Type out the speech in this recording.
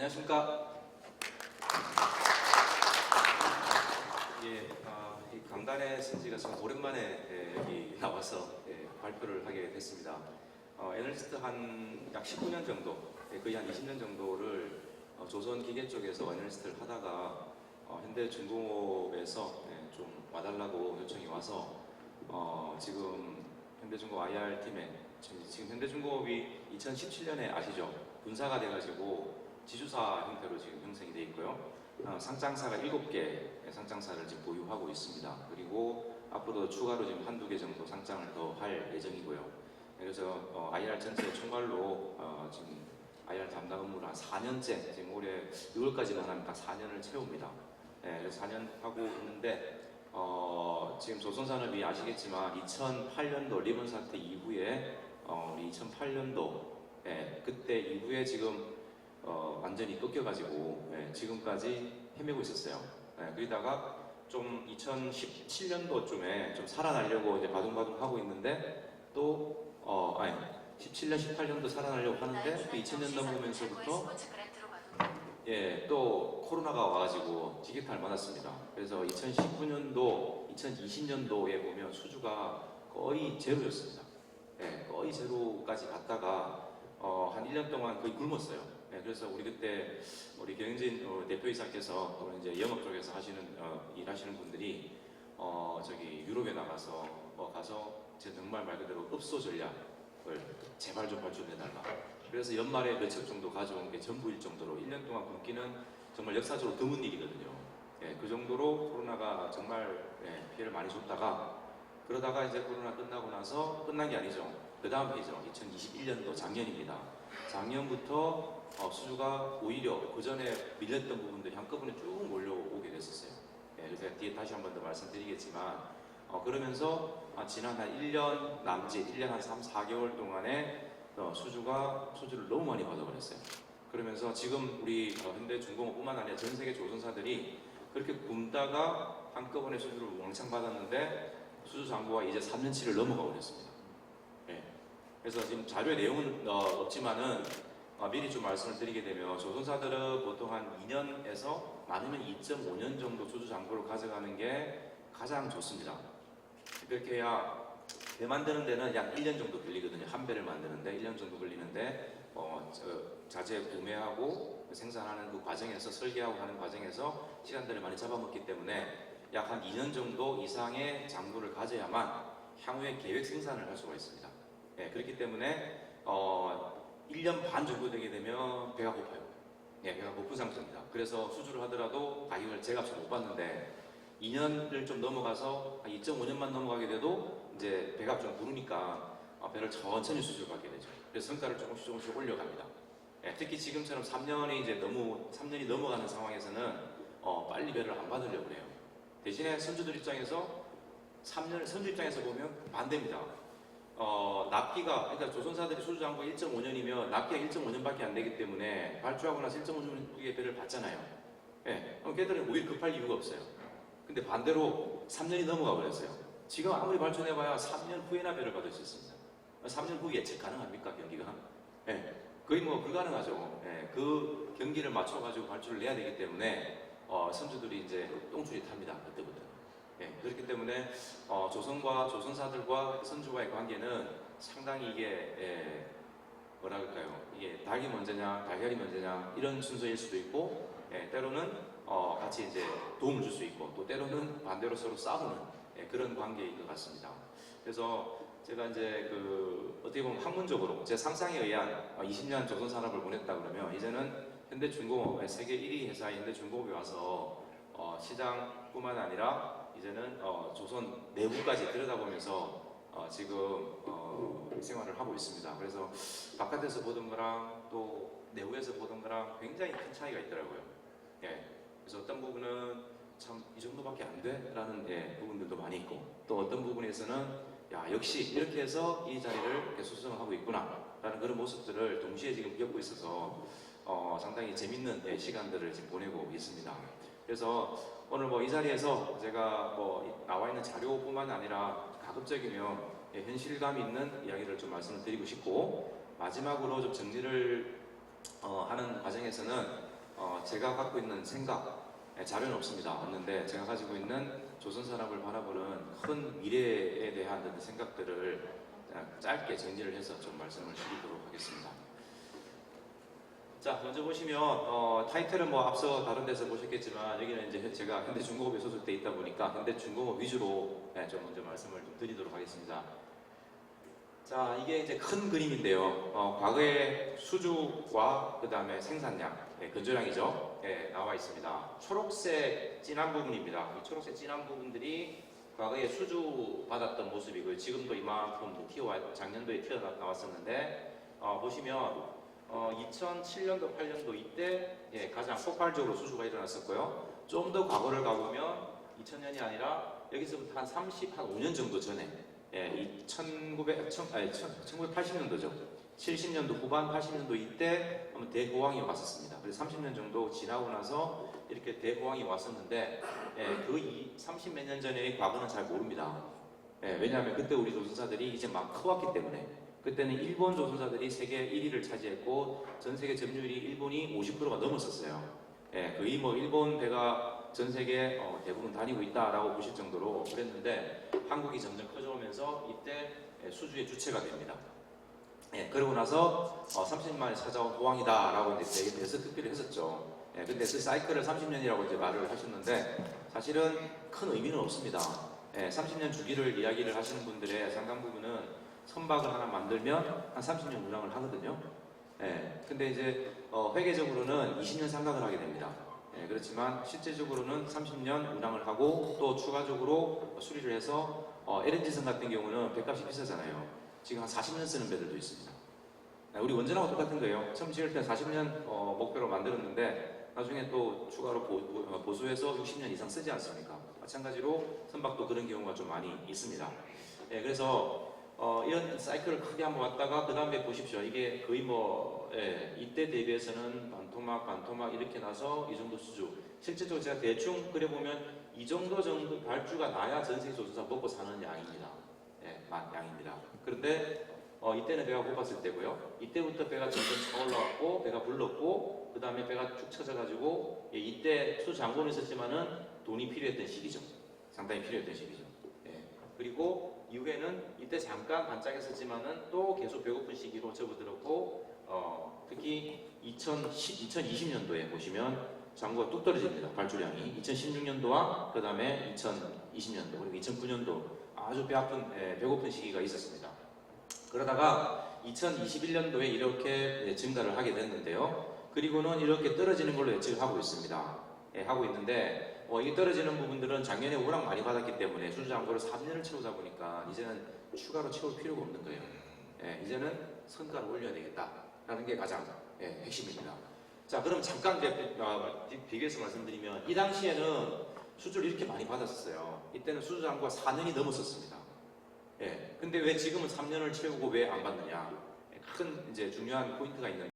안녕하십니까. 예, 이 강단의 신지가 참 오랜만에 여기 나와서 발표를 하게 됐습니다. 애널리스트 한 약 19년 정도, 거의 한 20년 정도를 조선기계 쪽에서 애널리스트를 하다가 현대중공업에서 좀 와달라고 요청이 와서 지금 현대중공업 IR팀에 지금 현대중공업이 2017년에 아시죠? 분사가 돼가지고 지주사 형태로 지금 형성이 되어 있고요. 상장사가 7개 상장사를 지금 보유하고 있습니다. 그리고 앞으로 추가로 지금 한두 개 정도 상장을 더 할 예정이고요. 그래서 IR 전체 총괄로 지금 IR 담당 업무를 한 4년째, 지금 올해 6월까지만 하면 딱 4년을 채웁니다. 그래서 4년 하고 있는데 지금 조선산업이 아시겠지만 2008년도 리본 사태 이후에 우리 2008년도 그때 이후에 지금 완전히 꺾여가지고 지금까지 헤매고 있었어요. 그러다가 좀 2017년도쯤에 좀 살아나려고 이제 바둥바둥 하고 있는데 또 17년, 18년도 살아나려고 하는데 또 2000년 넘으면서부터 또 코로나가 와가지고 지게탈 맞았습니다. 그래서 2019년도, 2020년도에 보면 수주가 거의 제로였습니다. 거의 제로까지 갔다가 한 1년 동안 거의 굶었어요. 그래서 우리 그때 우리 경영진 대표이사께서 이제 영업 쪽에서 일하시는 분들이 저기 유럽에 나가서 제 정말 말 그대로 읍소 전략을 제발 좀 발주해달라. 그래서 연말에 몇 척 정도 가져온 게 전부일 정도로 1년 동안 굶기는 정말 역사적으로 드문 일이거든요. 그 정도로 코로나가 정말 피해를 많이 줬다가 그러다가 이제 코로나 끝나고 나서 끝난 게 아니죠. 그 다음 해죠. 2021년도 작년입니다. 작년부터 수주가 오히려 그 전에 밀렸던 부분들이 한꺼번에 쭉 몰려오게 됐었어요. 그래서 뒤에 다시 한 번 더 말씀드리겠지만 그러면서 지난 한 1년 남짓, 1년 한 3, 4개월 동안에 수주를 너무 많이 받아버렸어요. 그러면서 지금 우리 현대중공업뿐만 아니라 전 세계 조선사들이 그렇게 굶다가 한꺼번에 수주를 왕창 받았는데 수주 잔고가 이제 3년치를 넘어가 버렸습니다. 그래서 지금 자료의 내용은 없지만은 미리 좀 말씀을 드리게 되면 조선사들은 보통 한 2년에서 많으면 2.5년 정도 수주 잔고를 가져가는 게 가장 좋습니다. 그렇게 해야 배 만드는 데는 약 1년 정도 걸리거든요. 한 배를 만드는데 1년 정도 걸리는데 자재 구매하고 생산하는 그 과정에서 설계하고 하는 과정에서 시간들을 많이 잡아먹기 때문에 약 한 2년 정도 이상의 잔고를 가져야만 향후에 계획 생산을 할 수가 있습니다. 그렇기 때문에 1년 반 정도 되게 되면 배가 고파요. 배가 고픈 상태입니다. 그래서 수주를 하더라도 가격을 제값을 못 받는데 2년을 좀 넘어가서 2.5년만 넘어가게 돼도 이제 배가 좀 부르니까 배를 천천히 수주를 받게 되죠. 그래서 성과를 조금씩 올려갑니다. 특히 지금처럼 3년이 넘어가는 상황에서는 빨리 배를 안 받으려고 그래요. 대신에 선주들 입장에서 선주 입장에서 보면 반대입니다. 납기가, 그러니까 조선사들이 수주 잔고 1.5년이면 납기가 1.5년밖에 안 되기 때문에 발주하고 나서 1.5년 후에 배를 받잖아요. 그럼 걔들은 오히려 급할 이유가 없어요. 근데 반대로 3년이 넘어가 버렸어요. 지금 아무리 발전해봐야 3년 후에나 배를 받을 수 있습니다. 3년 후 예측 가능합니까, 경기가? 거의 뭐 불가능하죠. 그 경기를 맞춰가지고 발주를 내야 되기 때문에 선주들이 이제 똥줄이 탑니다, 그때부터. 그렇기 때문에 조선사들과 선주와의 관계는 상당히 이게 뭐라 그럴까요? 이게 닭이 먼저냐, 달걀이 먼저냐 이런 순서일 수도 있고, 때로는 같이 이제 도움을 줄 수 있고, 또 때로는 반대로 서로 싸우는 그런 관계인 것 같습니다. 그래서 제가 이제 어떻게 보면 학문적으로 제 상상에 의한 20년 조선산업을 보냈다 그러면 이제는 현대중공업, 세계 1위 회사인 현대중공업에 와서 시장뿐만 아니라 이제는 조선 내부까지 들여다보면서 지금 생활을 하고 있습니다. 그래서 바깥에서 보던 거랑 또 내부에서 보던 거랑 굉장히 큰 차이가 있더라고요. 그래서 어떤 부분은 참 이 정도밖에 안 돼? 라는 부분들도 많이 있고, 또 어떤 부분에서는 야, 역시 이렇게 해서 이 자리를 계속 수정하고 있구나 라는 그런 모습들을 동시에 지금 겪고 있어서 상당히 재밌는 시간들을 지금 보내고 있습니다. 그래서 오늘 이 자리에서 제가 나와 있는 자료뿐만 아니라 가급적이면 현실감 있는 이야기를 좀 말씀을 드리고 싶고, 마지막으로 좀 정리를 하는 과정에서는 제가 갖고 있는 생각, 자료는 없는데 제가 가지고 있는 조선 산업을 바라보는 큰 미래에 대한 어떤 생각들을 짧게 정리를 해서 좀 말씀을 드리도록 하겠습니다. 자, 먼저 보시면 타이틀은 뭐 앞서 다른 데서 보셨겠지만 여기는 이제 제가 현대중공업에 소속돼 있다 보니까 현대중공업 위주로 좀 먼저 말씀을 좀 드리도록 하겠습니다. 자, 이게 이제 큰 그림인데요. 과거의 수주와 그 다음에 생산량, 건조량이죠. 나와 있습니다. 초록색 진한 부분입니다. 이 초록색 진한 부분들이 과거에 수주 받았던 모습이고요. 지금도 이만큼 작년도에 튀어나왔었는데 보시면 2007년도, 8년도 이때 가장 폭발적으로 수주가 일어났었고요. 좀 더 과거를 가보면 2000년이 아니라 여기서부터 한 5년 정도 전에 1980년도죠. 70년도 후반, 80년도 이때 한번 대호황이 왔었습니다. 그래서 30년 정도 지나고 나서 이렇게 대호황이 왔었는데 그 30몇 년 전의 과거는 잘 모릅니다. 왜냐하면 그때 우리 조선사들이 이제 막 커왔기 때문에 그때는 일본 조선사들이 세계 1위를 차지했고 전 세계 점유율이 일본이 50%가 넘었었어요. 거의 뭐 일본 배가 전 세계 대부분 다니고 있다라고 보실 정도로 그랬는데 한국이 점점 커져오면서 이때 수주의 주체가 됩니다. 그러고 나서 30년 만에 찾아온 호황이다라고 이제 데스크필을 했었죠. 근데 그 사이클을 30년이라고 이제 말을 하셨는데 사실은 큰 의미는 없습니다. 30년 주기를 이야기를 하시는 분들의 상당 부분은 선박을 하나 만들면 한 30년 운항을 하거든요. 근데 이제 회계적으로는 20년 상각을 하게 됩니다. 그렇지만 실제적으로는 30년 운항을 하고 또 추가적으로 수리를 해서 LNG선 같은 경우는 배값이 비싸잖아요. 지금 한 40년 쓰는 배들도 있습니다. 우리 원전하고 똑같은 거예요. 처음 지을 때 40년 목표로 만들었는데 나중에 또 추가로 보수해서 60년 이상 쓰지 않습니까? 마찬가지로 선박도 그런 경우가 좀 많이 있습니다. 그래서 이런 사이클을 크게 한번 왔다가 그 다음에 보십시오. 이게 거의 이때 대비해서는 반토막 이렇게 나서 이 정도 수주. 실제적으로 제가 대충 그려보면 이 정도 발주가 나야 전세계 조선사 먹고 사는 양입니다. 양입니다. 그런데 이때는 배가 고팠을 때고요. 이때부터 배가 점점 차올라왔고 배가 불렀고 그 다음에 배가 쭉 쳐져가지고 이때 수장고는 있었지만은 돈이 필요했던 시기죠. 상당히 필요했던 시기죠. 그리고 이후에는 이때 잠깐 반짝했었지만은 또 계속 배고픈 시기로 접어들었고 특히 2020년도에 보시면 잔고가 뚝 떨어집니다. 발주량이 2016년도와 그 다음에 2020년도 그리고 2009년도 아주 배고픈 시기가 있었습니다. 그러다가 2021년도에 이렇게 증가를 하게 됐는데요. 그리고는 이렇게 떨어지는 걸로 예측을 하고 있습니다. 하고 있는데 이게 떨어지는 부분들은 작년에 워낙 많이 받았기 때문에 수주 잔고를 3년을 채우다 보니까 이제는 추가로 채울 필요가 없는 거예요. 이제는 성과를 올려야 되겠다라는 게 가장 핵심입니다. 자, 그럼 잠깐 비교해서 말씀드리면 이 당시에는 수주를 이렇게 많이 받았었어요. 이때는 수주 잔고가 4년이 넘었었습니다. 근데 왜 지금은 3년을 채우고 왜 안 받느냐? 큰 이제 중요한 포인트가 있는데.